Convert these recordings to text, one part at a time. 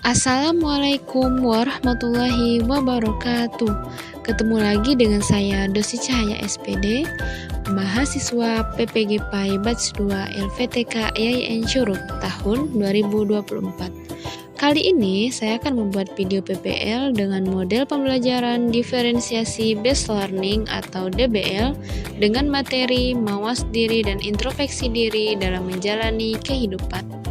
Assalamualaikum warahmatullahi wabarakatuh. Ketemu lagi dengan saya Dosi Cahaya SPD, mahasiswa PPG PAI Batch 2 LVTK IAIN Curug tahun 2024. Kali ini saya akan membuat video PPL dengan model pembelajaran diferensiasi based learning atau DBL dengan materi mawas diri dan introspeksi diri dalam menjalani kehidupan.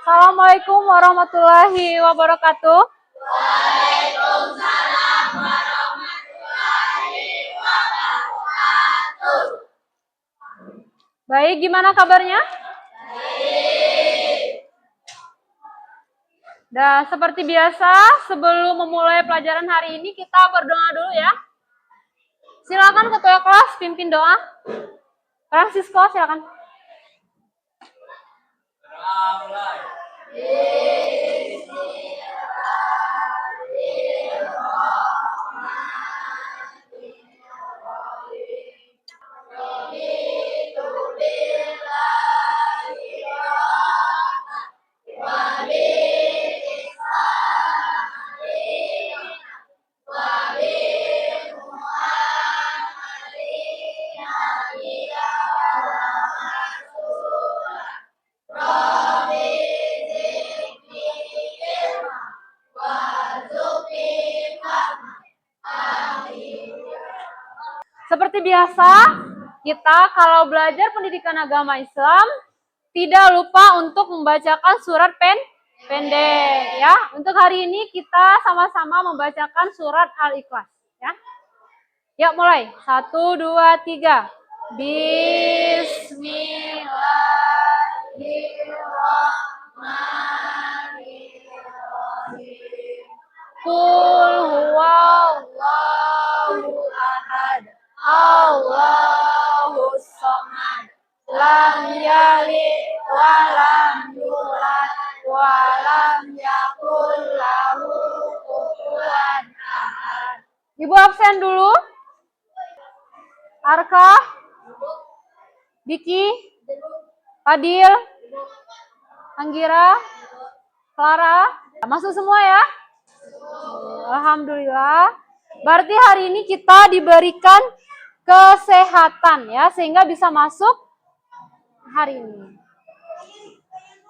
Assalamualaikum warahmatullahi wabarakatuh. Waalaikumsalam warahmatullahi wabarakatuh. Baik, gimana kabarnya? Baik. Nah, seperti biasa, sebelum memulai pelajaran hari ini kita berdoa dulu ya. Silakan ketua kelas pimpin doa. Francisco, silakan. Seperti biasa, kita kalau belajar pendidikan agama Islam tidak lupa untuk membacakan surat pendek ya. Untuk hari ini kita sama-sama membacakan surat Al-Ikhlas ya. Yuk mulai. 1, 2, 3. Bismillahirrahmanirrahim. Qul huwallahu ahad. Allahus samad. Lam yalid wa lam yulad wa lam yakul lahu kufuwan ahad. Ibu absen dulu. Arka, Diki, Fadil, Anggira, Clara, masuk semua ya? Alhamdulillah. Berarti hari ini kita diberikan kesehatan ya, sehingga bisa masuk hari ini.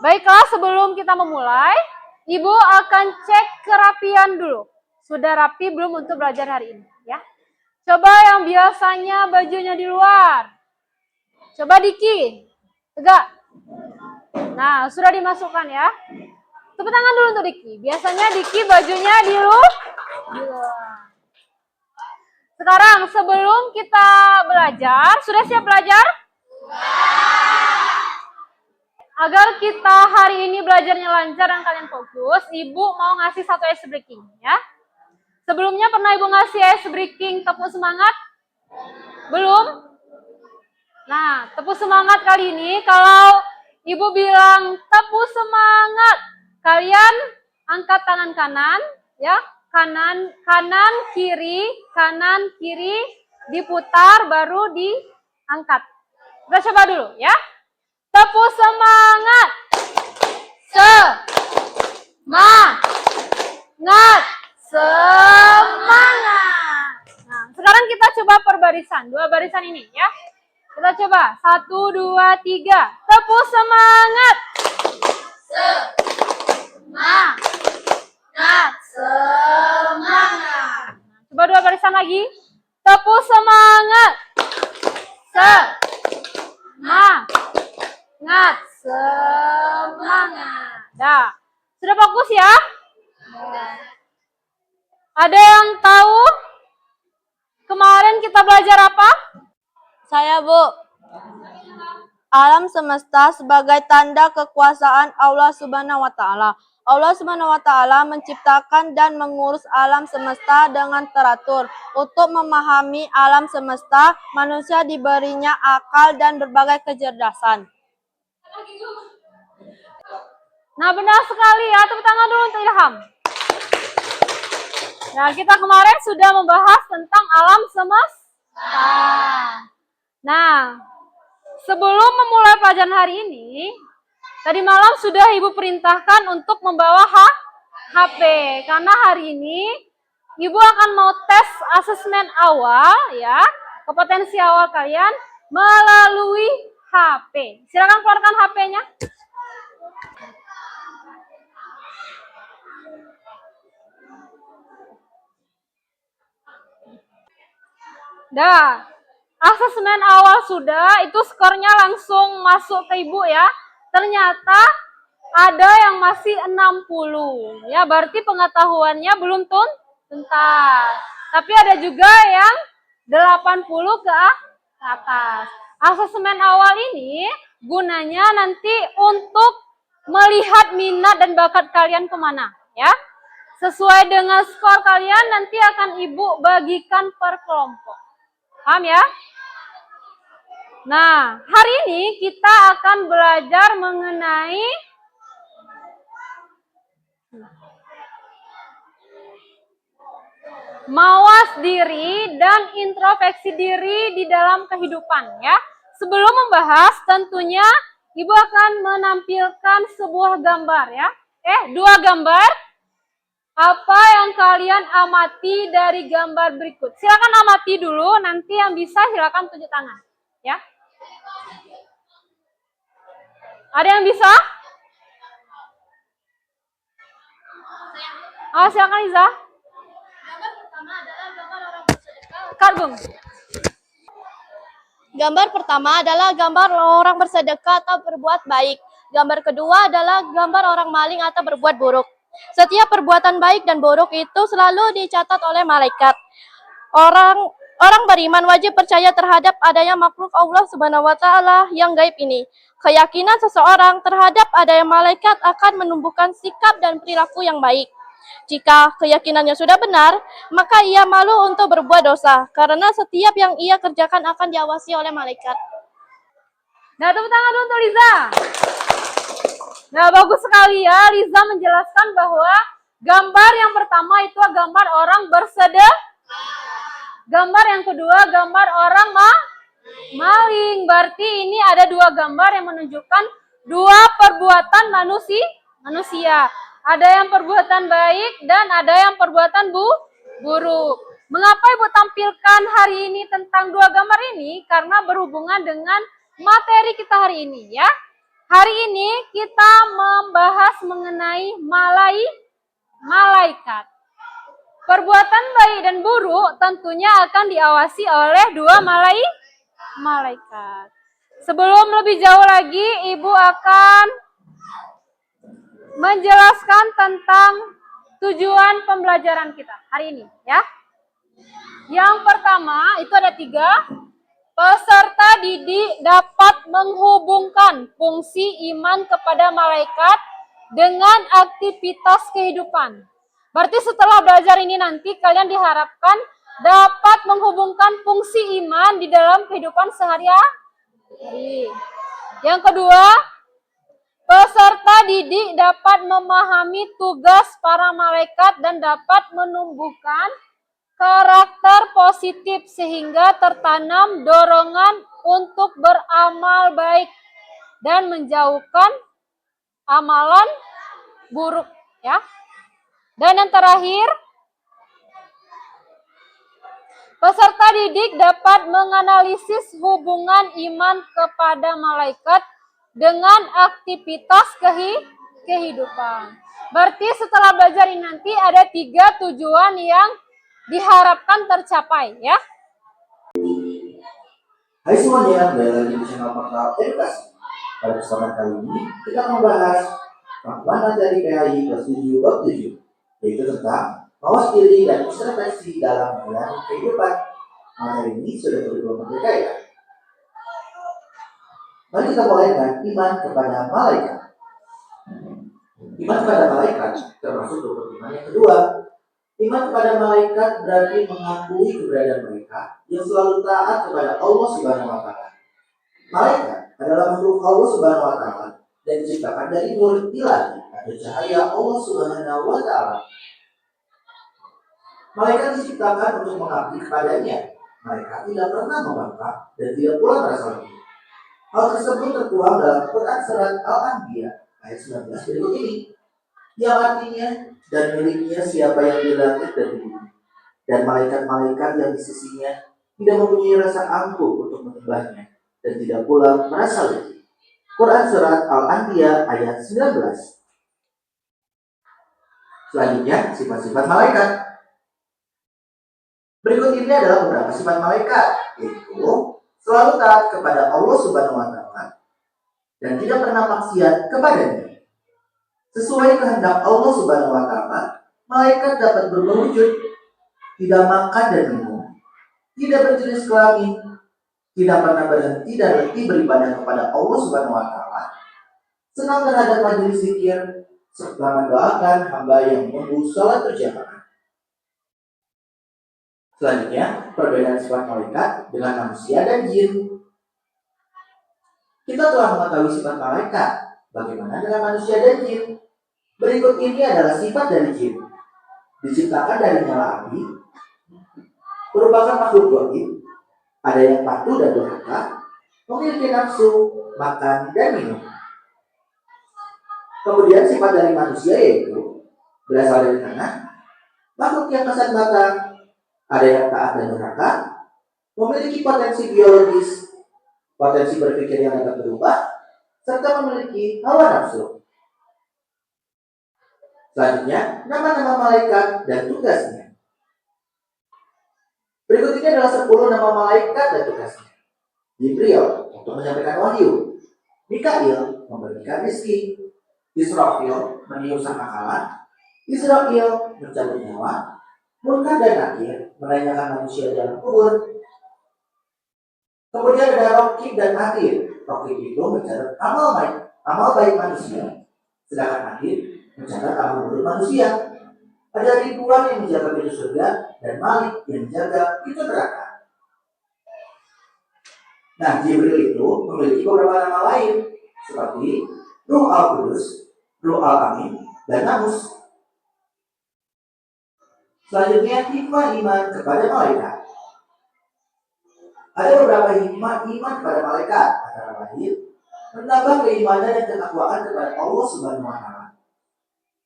Baiklah, sebelum kita memulai, Ibu akan cek kerapian dulu. Sudah rapi belum untuk belajar hari ini ya? Coba yang biasanya bajunya di luar. Coba Diki, tegak. Nah, sudah dimasukkan ya. Tepuk tangan dulu untuk Diki. Biasanya Diki bajunya di luar. Sekarang sebelum kita belajar, sudah siap belajar? Agar kita hari ini belajarnya lancar dan kalian fokus, Ibu mau ngasih satu ice breaking ya. Sebelumnya pernah Ibu ngasih ice breaking tepuk semangat? Belum? Nah, tepuk semangat kali ini kalau Ibu bilang tepuk semangat, kalian angkat tangan kanan ya. Kanan kiri, diputar baru diangkat. Kita coba dulu ya. Tepuk semangat. Semangat. Nah, sekarang kita coba per barisan. 2 barisan ini ya. Kita coba. 1, 2, 3. Tepuk semangat. Semangat. Coba 2 barisan lagi. Tepuk semangat. Semangat. Dah. Sudah fokus ya? Ada yang tahu kemarin kita belajar apa? Saya, Bu. Alam semesta sebagai tanda kekuasaan Allah Subhanahu wa Ta'ala. Allah Subhanahu wa Ta'ala menciptakan dan mengurus alam semesta dengan teratur. Untuk memahami alam semesta, manusia diberinya akal dan berbagai kecerdasan. Nah, benar sekali ya. Tepuk tangan dulu untuk Ilham. Nah, kita kemarin sudah membahas tentang alam semesta. Nah, sebelum memulai pelajaran hari ini, Tadi malam sudah Ibu perintahkan untuk membawa HP. Karena hari ini Ibu akan mau tes asesmen awal ya, kompetensi awal kalian melalui HP. Silakan keluarkan HP-nya. Dah, asesmen awal sudah, itu skornya langsung masuk ke Ibu ya. Ternyata ada yang masih 60. Ya, berarti pengetahuannya belum tuntas. Tapi ada juga yang 80 ke atas. Asesmen awal ini gunanya nanti untuk melihat minat dan bakat kalian kemana, ya. Sesuai dengan skor kalian nanti akan Ibu bagikan per kelompok. Paham ya? Nah, hari ini kita akan belajar mengenai mawas diri dan introspeksi diri di dalam kehidupan ya. Sebelum membahas tentunya Ibu akan menampilkan sebuah gambar ya. Dua gambar. Apa yang kalian amati dari gambar berikut? Silakan amati dulu, nanti yang bisa silakan tunjuk tangan ya. Ada yang bisa? Silakan Iza. Gambar pertama adalah gambar orang bersedekah. Karbung. Gambar pertama adalah gambar orang bersedekah atau berbuat baik. Gambar kedua adalah gambar orang maling atau berbuat buruk. Setiap perbuatan baik dan buruk itu selalu dicatat oleh malaikat. Orang beriman wajib percaya terhadap adanya makhluk Allah Subhanahu wa taala yang gaib ini. Keyakinan seseorang terhadap adanya malaikat akan menumbuhkan sikap dan perilaku yang baik. Jika keyakinannya sudah benar, maka ia malu untuk berbuat dosa, karena setiap yang ia kerjakan akan diawasi oleh malaikat. Nah, tepuk tangan dulu untuk Liza. Nah, bagus sekali ya, Liza menjelaskan bahwa gambar yang pertama itu gambar orang bersedekah. Gambar yang kedua gambar orang maling. Berarti ini ada dua gambar yang menunjukkan dua perbuatan manusia. Ada yang perbuatan baik dan ada yang perbuatan buruk. Mengapa Ibu tampilkan hari ini tentang dua gambar ini? Karena berhubungan dengan materi kita hari ini ya. Hari ini kita membahas mengenai malaikat. Perbuatan baik dan buruk tentunya akan diawasi oleh dua malaikat. Sebelum lebih jauh lagi, Ibu akan menjelaskan tentang tujuan pembelajaran kita hari ini ya. Yang pertama itu ada 3. Peserta didik dapat menghubungkan fungsi iman kepada malaikat dengan aktivitas kehidupan. Berarti setelah belajar ini nanti kalian diharapkan dapat menghubungkan fungsi iman di dalam kehidupan sehari-hari. Yang kedua, peserta didik dapat memahami tugas para malaikat dan dapat menumbuhkan karakter positif sehingga tertanam dorongan untuk beramal baik dan menjauhkan amalan buruk ya. Dan yang terakhir, peserta didik dapat menganalisis hubungan iman kepada malaikat dengan aktivitas kehidupan. Berarti setelah belajar ini nanti ada 3 tujuan yang diharapkan tercapai ya. Hai semuanya, kembali lagi di channel Portal Edukasi. Pada kesempatan kali ini kita akan membahas pemahaman dari PHI kelas 7 bab 7, yaitu tentang mawas diri dan introspeksi dalam menjalani kehidupan. Materi ini sudah kurikulum merdeka ya. Mari kita mulai dengan iman kepada malaikat. Iman kepada malaikat termasuk rukun iman yang kedua. Iman kepada malaikat berarti mengakui keberadaan mereka yang selalu taat kepada Allah Subhanahu wa taala. Malaikat adalah makhluk Allah Subhanahu wa taala dan diciptakan dari nur ilahi atau cahaya Allah Subhanahu wa taala. Malaikat diciptakan untuk mengabdi kepadanya. Mereka tidak pernah membangkang dan tidak pula merasa lemah. Hal tersebut tertuang dalam Quran surat Al-Anbiya ayat 19 berikut ini. Yang artinya, dan miliknya siapa yang di langit dan di bumi, dan malaikat-malaikat yang di sisinya tidak mempunyai rasa angkuh untuk menyembahnya, dan tidak pula merasa letih. Quran Surat Al-Anbiya ayat 19. Selanjutnya, sifat-sifat malaikat. Berikut ini adalah beberapa sifat malaikat, yaitu selalu taat kepada Allah Subhanahu wa Ta'ala dan tidak pernah maksiat kepadanya. Sesuai kehendak Allah Subhanahu wa Ta'ala, malaikat dapat berwujud, tidak makan dan minum, tidak berjenis kelamin, tidak pernah berhenti dan letih beribadah kepada Allah Subhanahu wa Ta'ala, senang terhadap majelis zikir, serta mendoakan hamba yang menunggu sholat berjamaah. Selanjutnya, perbedaan sifat malaikat dengan manusia dan jin. Kita telah mengetahui sifat malaikat, bagaimana dengan manusia dan jin? Berikut ini adalah sifat dari jin. Diciptakan dari nyala api, merupakan makhluk gaib, ada yang patuh dan durhaka, memiliki nafsu, makan, dan minum. Kemudian sifat dari manusia yaitu berasal dari tanah, makhluk yang kasat mata, ada yang taat dan durhaka, memiliki potensi biologis, potensi berpikir yang dapat berubah, serta memiliki hawa nafsu. Selanjutnya, nama-nama malaikat dan tugasnya. Berikut ini adalah 10 nama malaikat dan tugasnya. Jibril untuk menyampaikan wahyu, Mikail memberikan rezeki, Israfil meniup sangkakala, Israfil mencabut nyawa, Munkar dan Nakir menanyakan manusia dalam kubur. Kemudian ada Raqib dan Atid. Raqib itu mencatat amal baik manusia, sedangkan Atid mencatat amal buruk manusia. Ada Ridwan yang menjaga pintu surga dan Malik yang menjaga pintu neraka. Nah, Jibril itu memiliki beberapa nama lain seperti Ruh Al-Qudus, Ruh Al-Amin, dan Namus. Selanjutnya, hikmah iman kepada malaikat. Ada beberapa hikmah iman kepada malaikat, antara lain menambah keimanan dan ketakwaan kepada Allah Subhanahu wa Ta'ala.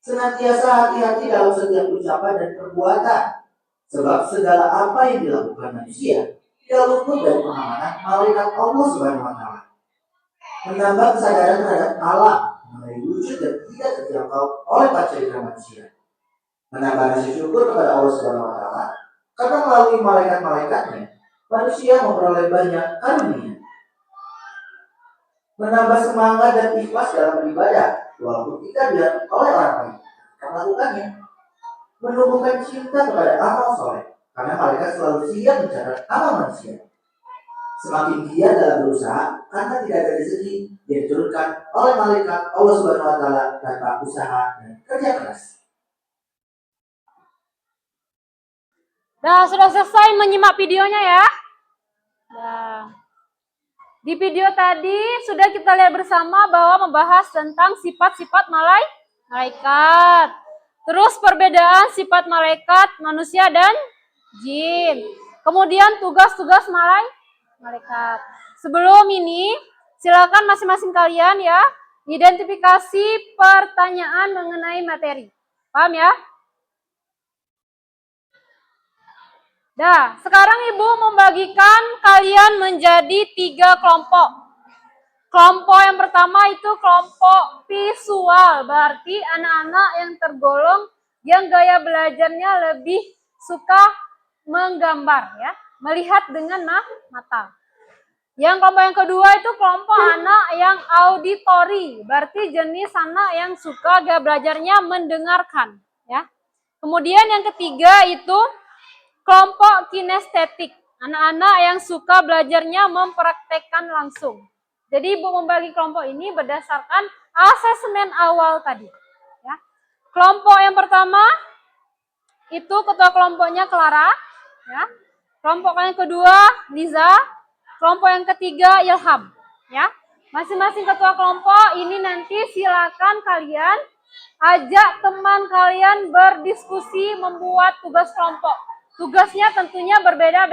Senantiasa hati-hati dalam setiap ucapan dan perbuatan, sebab segala apa yang dilakukan manusia tidak luput dari pengamatan malaikat Allah Subhanahu wa Ta'ala. Menambah kesadaran terhadap alam mengenai wujud dan tidak terjangkau oleh panca manusia. Menambah rasa syukur kepada Allah Subhanahu wa Ta'ala karena melalui malaikat-malaikatnya manusia memperoleh banyak karunia. Menambah semangat dan ikhlas dalam beribadah walaupun tidak dilihat oleh orang lain karena melakukannya. Menumbuhkan cinta kepada amal soleh karena malaikat selalu siap mencatat amal manusia. Semakin giat dalam berusaha karena tidak ada rezeki yang diturunkan oleh malaikat Allah Subhanahu wa Ta'ala tanpa usaha dan kerja keras. Nah, sudah selesai menyimak videonya ya. Nah, di video tadi sudah kita lihat bersama bahwa membahas tentang sifat-sifat malaikat. Terus perbedaan sifat malaikat, manusia dan jin. Kemudian tugas-tugas malaikat. Sebelum ini, silakan masing-masing kalian ya, identifikasi pertanyaan mengenai materi. Paham ya? Nah, sekarang Ibu membagikan kalian menjadi 3 kelompok. Kelompok yang pertama itu kelompok visual, berarti anak-anak yang tergolong yang gaya belajarnya lebih suka menggambar ya, melihat dengan mata. Yang kelompok yang kedua itu kelompok anak yang auditori, berarti jenis anak yang suka gaya belajarnya mendengarkan ya. Kemudian yang ketiga itu kelompok kinestetik, anak-anak yang suka belajarnya mempraktekkan langsung. Jadi Ibu membagi kelompok ini berdasarkan asesmen awal tadi. Ya. Kelompok yang pertama itu ketua kelompoknya Clara. Ya. Kelompok yang kedua Liza. Kelompok yang ketiga Ilham. Ya. Masing-masing ketua kelompok ini nanti silakan kalian ajak teman kalian berdiskusi membuat tugas kelompok. Tugasnya tentunya berbeda,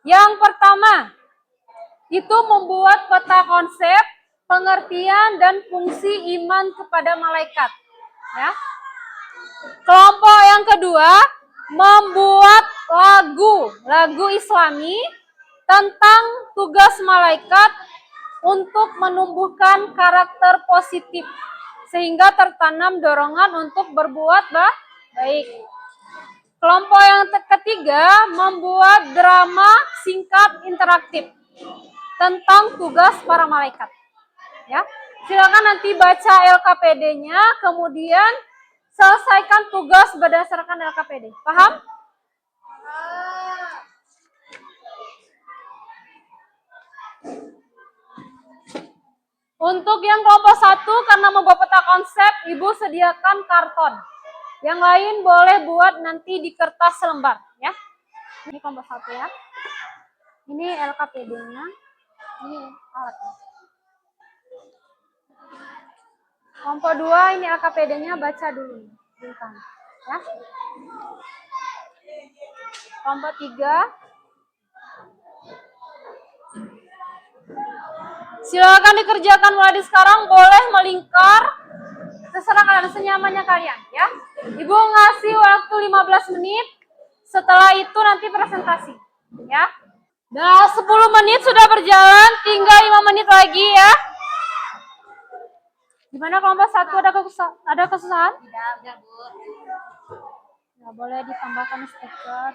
Yang pertama, itu membuat peta konsep pengertian dan fungsi iman kepada malaikat. Ya. Kelompok yang kedua membuat lagu Islami tentang tugas malaikat untuk menumbuhkan karakter positif sehingga tertanam dorongan untuk berbuat baik. Kelompok yang ketiga membuat drama singkat interaktif tentang tugas para malaikat. Ya, silakan nanti baca LKPD-nya, kemudian selesaikan tugas berdasarkan LKPD. Paham? Untuk yang kelompok 1, karena membawa peta konsep, Ibu sediakan karton. Yang lain boleh buat nanti di kertas selembar. Ya. Ini kelompok 1 ya. Ini LKPD-nya. Ini alatnya. Kelompok 2 ini LKPD-nya, baca dulu. Ya. Kelompok 3. Silakan dikerjakan mulai sekarang, boleh melingkar. Terserah kalian, senyamannya kalian ya. Ibu ngasih waktu 15 menit. Setelah itu nanti presentasi ya. Nah, 10 menit sudah berjalan, tinggal 5 menit lagi ya. Gimana kelompok 1 ada kesusahan? Tidak, Bu. Ya, boleh ditambahkan stiker.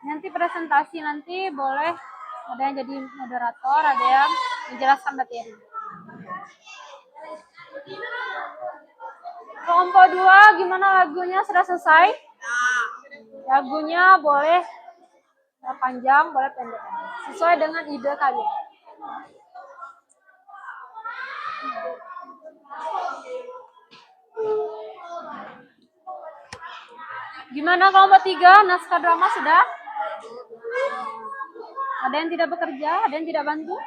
Nanti presentasi nanti boleh ada yang jadi moderator, ada yang menjelaskan materi. Kelompok 2 gimana lagunya, sudah selesai? Lagunya boleh panjang, boleh pendek. Sesuai dengan ide kalian. Gimana kelompok 3? Naskah drama sudah? Ada yang tidak bekerja? Ada yang tidak bantu?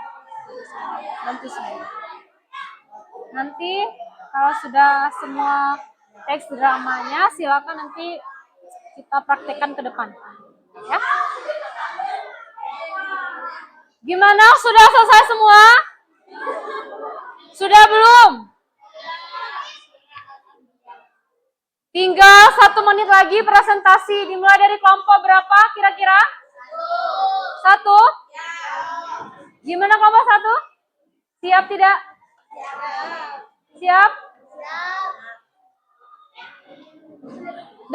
Bantu semua. Nanti kalau sudah semua teks dramanya, silakan nanti kita praktekkan ke depan. Ya. Gimana? Sudah selesai semua? Sudah belum? Tinggal 1 menit lagi presentasi. Dimulai dari kelompok berapa kira-kira? 1? Gimana kelompok 1? Siap tidak? Siap?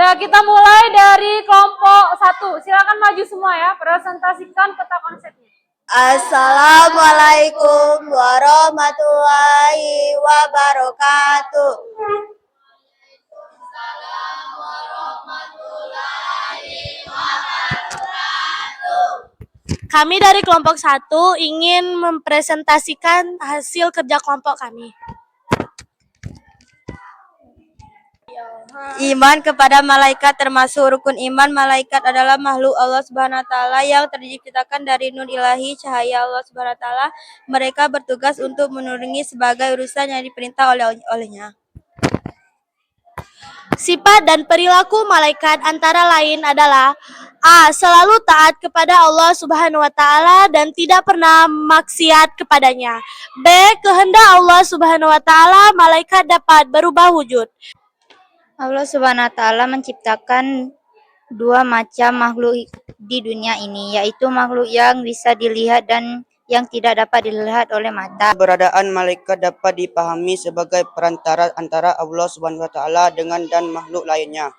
Nah, kita mulai dari kelompok 1. Silakan maju semua ya, presentasikan peta konsepnya. Assalamualaikum warahmatullahi wabarakatuh. Kami dari kelompok 1 ingin mempresentasikan hasil kerja kelompok kami. Iman kepada malaikat termasuk rukun iman. Malaikat adalah makhluk Allah Subhanahu wa taala yang terciptakan dari nur ilahi, cahaya Allah Subhanahu wa taala. Mereka bertugas untuk menurungi sebagai urusan yang diperintah olehnya. Sifat dan perilaku malaikat antara lain adalah A. Selalu taat kepada Allah Subhanahu wa taala dan tidak pernah maksiat kepadanya. B. Kehendak Allah Subhanahu wa taala malaikat dapat berubah wujud. Allah Subhanahu wa taala menciptakan 2 macam makhluk di dunia ini, yaitu makhluk yang bisa dilihat dan yang tidak dapat dilihat oleh mata. Keberadaan malaikat dapat dipahami sebagai perantara antara Allah Subhanahu wa taala dengan dan makhluk lainnya.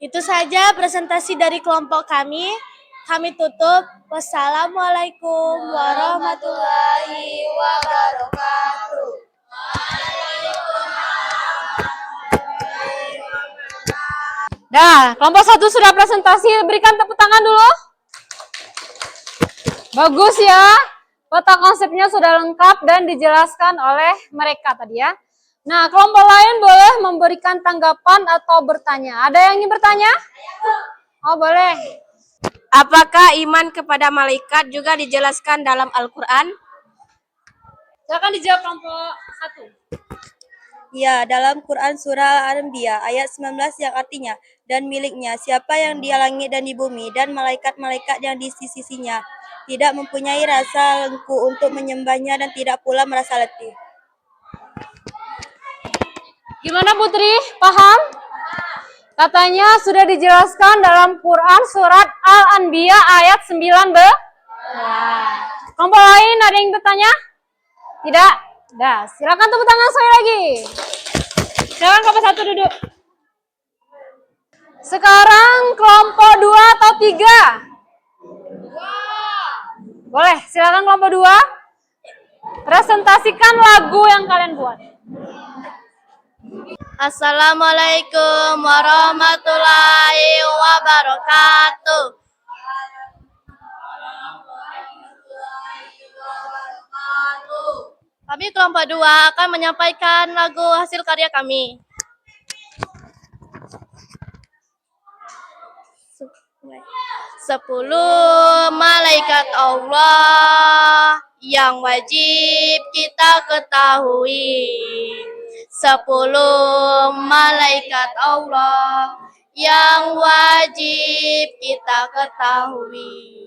Itu saja presentasi dari kelompok kami. Kami tutup. Wassalamualaikum warahmatullahi wabarakatuh. Nah, kelompok 1 sudah presentasi, berikan tepuk tangan dulu. Bagus ya, peta konsepnya sudah lengkap dan dijelaskan oleh mereka tadi ya. Nah, kelompok lain boleh memberikan tanggapan atau bertanya. Ada yang ingin bertanya? Oh, boleh. Apakah iman kepada malaikat juga dijelaskan dalam Al-Quran? Silakan dijawab kelompok 1. Ya, dalam Quran surah Al-Anbiya ayat 19 yang artinya, dan miliknya siapa yang di langit dan di bumi, dan malaikat-malaikat yang di sisinya, tidak mempunyai rasa lengku untuk menyembahnya dan tidak pula merasa letih. Gimana Putri? Paham? Katanya sudah dijelaskan dalam Quran surat Al-Anbiya ayat 9b. Kelompok lain ada yang bertanya? Tidak? Dah, silakan tepuk tangan sekali lagi. Silakan kelompok 1 duduk. Sekarang kelompok 2 atau 3? Boleh, silakan kelompok 2. Presentasikan lagu yang kalian buat. Assalamualaikum warahmatullahi wabarakatuh. Kami kelompok 2 akan menyampaikan lagu hasil karya kami. Sepuluh malaikat Allah yang wajib kita ketahui. 10 malaikat Allah yang wajib kita ketahui.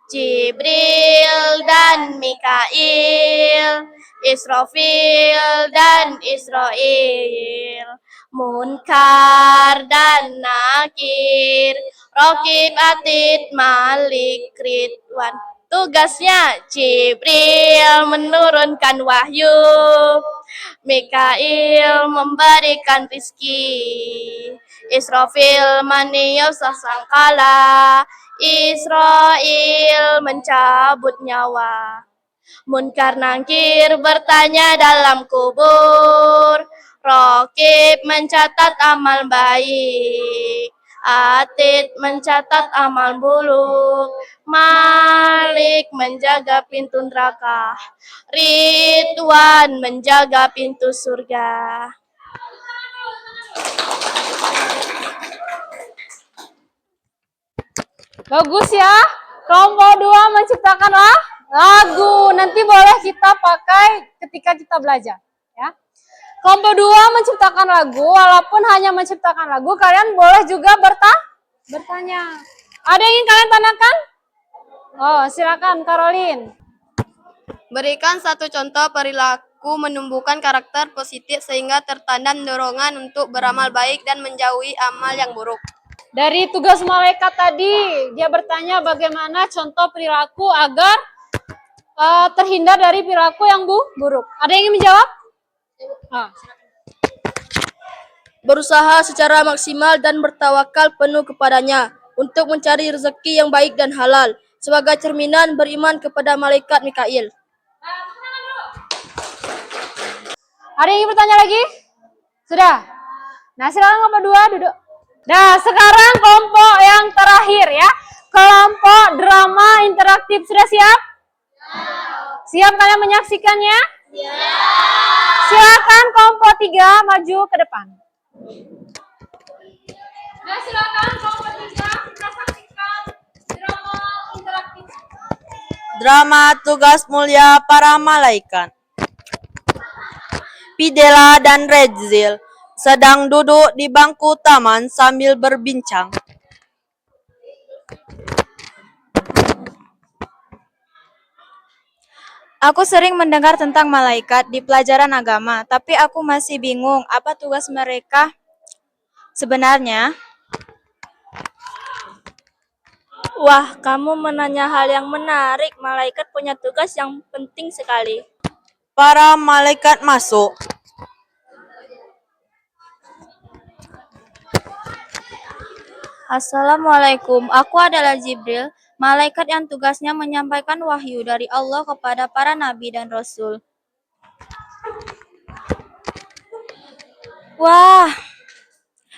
Jibril dan Mikail, Israfil dan Israil, Munkar dan Nakir, Rokib, Atid, Malik, Ridwan. Tugasnya Jibril menurunkan wahyu, Mikail memberikan rizki, Israfil meniup sangkala, Israel mencabut nyawa. Munkar Nakir bertanya dalam kubur, Rokib mencatat amal baik, Atid mencatat amal buruk, Malik menjaga pintu neraka, Ridwan menjaga pintu surga. Bagus ya. Kelompok 2 menciptakan lagu. Nanti boleh kita pakai ketika kita belajar, ya. Kelompok 2 menciptakan lagu, walaupun hanya menciptakan lagu, kalian boleh juga bertanya. Ada yang ingin kalian tanyakan? Oh, silakan Caroline. Berikan satu contoh perilaku menumbuhkan karakter positif sehingga tertanam dorongan untuk beramal baik dan menjauhi amal yang buruk. Dari tugas malaikat tadi, dia bertanya bagaimana contoh perilaku agar terhindar dari perilaku yang buruk. Ada yang ingin menjawab? Berusaha secara maksimal dan bertawakal penuh kepadanya untuk mencari rezeki yang baik dan halal sebagai cerminan beriman kepada malaikat Mikail. Ada yang ingin bertanya lagi? Sudah? Nah, silakan kelompok 2 duduk. Nah, sekarang kelompok yang terakhir ya. Kelompok drama interaktif. Sudah siap? Siap kalian menyaksikannya? Silakan kelompok 3 maju ke depan. Nah, silakan kelompok 3 kita saksikan drama interaktif. Drama tugas mulia para malaikat. Pidela dan Redzil sedang duduk di bangku taman sambil berbincang. Aku sering mendengar tentang malaikat di pelajaran agama, tapi aku masih bingung apa tugas mereka sebenarnya. Wah, kamu menanya hal yang menarik. Malaikat punya tugas yang penting sekali. Para malaikat masuk. Assalamualaikum, aku adalah Jibril, malaikat yang tugasnya menyampaikan wahyu dari Allah kepada para nabi dan rasul. Wah,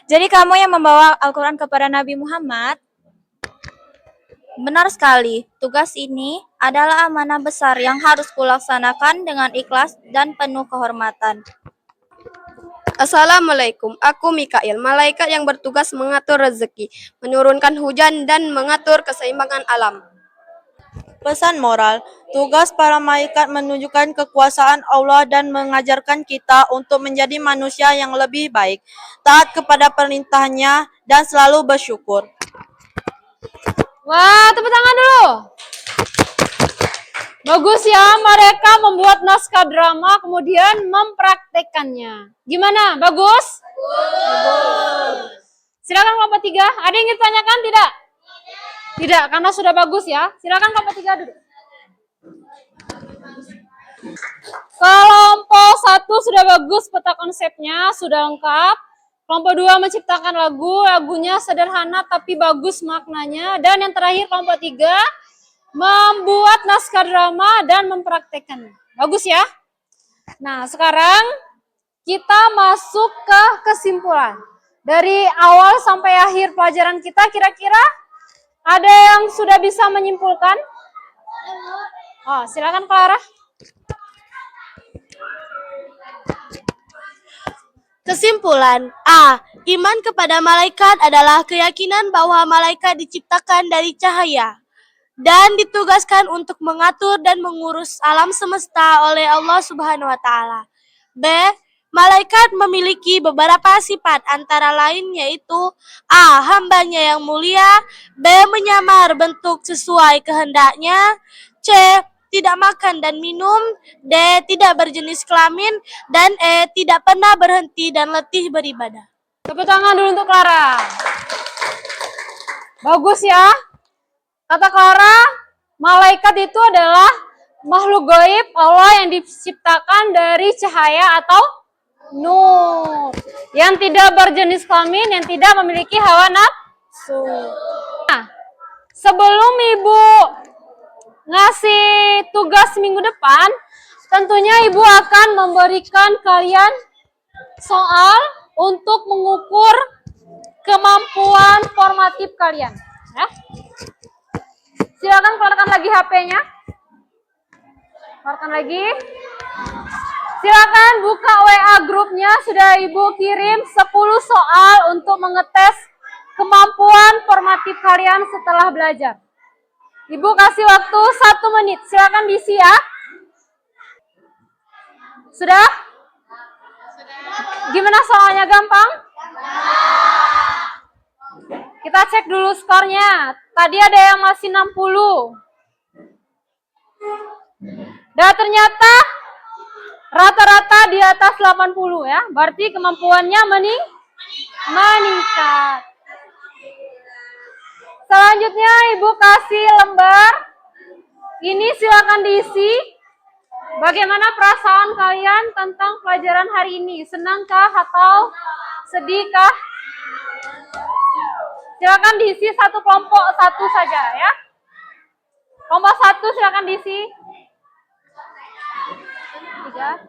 jadi kamu yang membawa Al-Quran kepada Nabi Muhammad? Benar sekali, tugas ini adalah amanah besar yang harus kulaksanakan dengan ikhlas dan penuh kehormatan. Assalamualaikum, aku Mikail, malaikat yang bertugas mengatur rezeki, menurunkan hujan, dan mengatur keseimbangan alam. Pesan moral, tugas para malaikat menunjukkan kekuasaan Allah dan mengajarkan kita untuk menjadi manusia yang lebih baik, taat kepada perintahnya, dan selalu bersyukur. Wah, tepuk tangan dulu. Bagus ya, mereka membuat naskah drama kemudian mempraktekannya. Gimana? Bagus? Bagus. Silakan kelompok 3. Ada yang ingin ditanyakan tidak? Tidak, karena sudah bagus ya. Silakan kelompok 3 duduk. Kelompok 1 sudah bagus peta konsepnya, sudah lengkap. Kelompok 2 menciptakan lagu, lagunya sederhana tapi bagus maknanya. Dan yang terakhir kelompok 3 membuat naskah drama dan mempraktekkannya. Bagus ya? Nah, sekarang kita masuk ke kesimpulan. Dari awal sampai akhir pelajaran kita, kira-kira ada yang sudah bisa menyimpulkan? Oh, silakan Clara. Kesimpulan A. Iman kepada malaikat adalah keyakinan bahwa malaikat diciptakan dari cahaya dan ditugaskan untuk mengatur dan mengurus alam semesta oleh Allah Subhanahu wa taala. B. Malaikat memiliki beberapa sifat antara lain yaitu A. Hambanya yang mulia, B. Menyamar bentuk sesuai kehendaknya, C. Tidak makan dan minum, D. Tidak berjenis kelamin, dan E. Tidak pernah berhenti dan letih beribadah. Tepuk tangan dulu untuk Clara. Bagus ya. Kata Clara, malaikat itu adalah makhluk gaib Allah yang diciptakan dari cahaya atau nur. Yang tidak berjenis kelamin, yang tidak memiliki hawa nafsu. Nah, sebelum Ibu ngasih tugas minggu depan, tentunya Ibu akan memberikan kalian soal untuk mengukur kemampuan formatif kalian. Ya. Silakan keluarkan lagi HP-nya. Keluarkan lagi. Silakan buka WA grupnya, sudah Ibu kirim 10 soal untuk mengetes kemampuan formatif kalian setelah belajar. Ibu kasih waktu 1 menit, silakan diisi ya. Sudah? Gimana soalnya, gampang? Kita cek dulu skornya. Tadi ada yang masih 60. Dan ternyata rata-rata di atas 80 ya. Berarti kemampuannya meningkat. Selanjutnya Ibu kasih lembar. Ini silakan diisi. Bagaimana perasaan kalian tentang pelajaran hari ini? Senangkah atau sedihkah? Silakan diisi satu kelompok satu saja ya. Kelompok 1 silakan diisi. 3.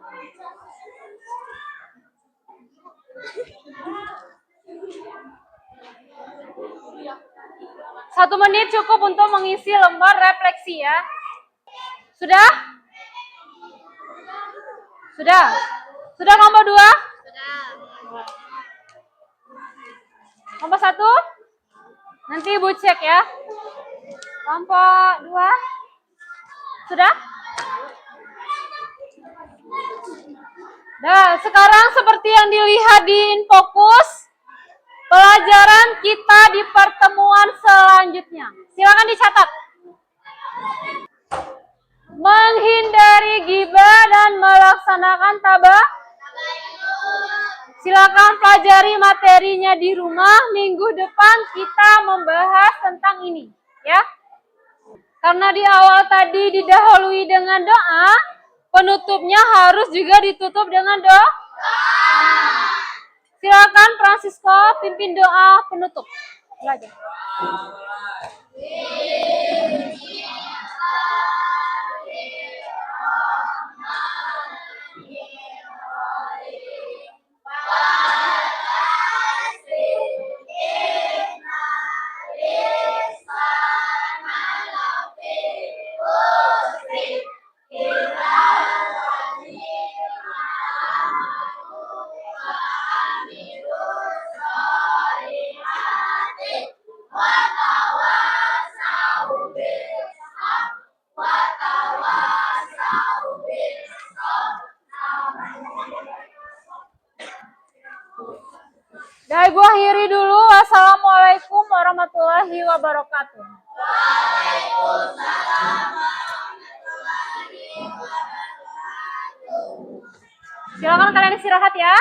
Satu menit cukup untuk mengisi lembar refleksi ya. Sudah? Sudah? Sudah kelompok 2? Sudah. Kelompok 1? Nanti Ibu cek ya. Kelompok 2? Sudah? Nah, sekarang seperti yang dilihat di Infokus, pelajaran kita di pertemuan selanjutnya. Silakan dicatat. Menghindari ghibah dan melaksanakan tabayun. Silakan pelajari materinya di rumah. Minggu depan kita membahas tentang ini, ya. Karena di awal tadi didahului dengan doa, penutupnya harus juga ditutup dengan doa. Silakan Francisco pimpin doa penutup. Belajar. Dah Ibu akhiri dulu. Wassalamualaikum warahmatullahi wabarakatuh. Waalaikumsalam warahmatullahi wabarakatuh. Silakan kalian istirahat ya.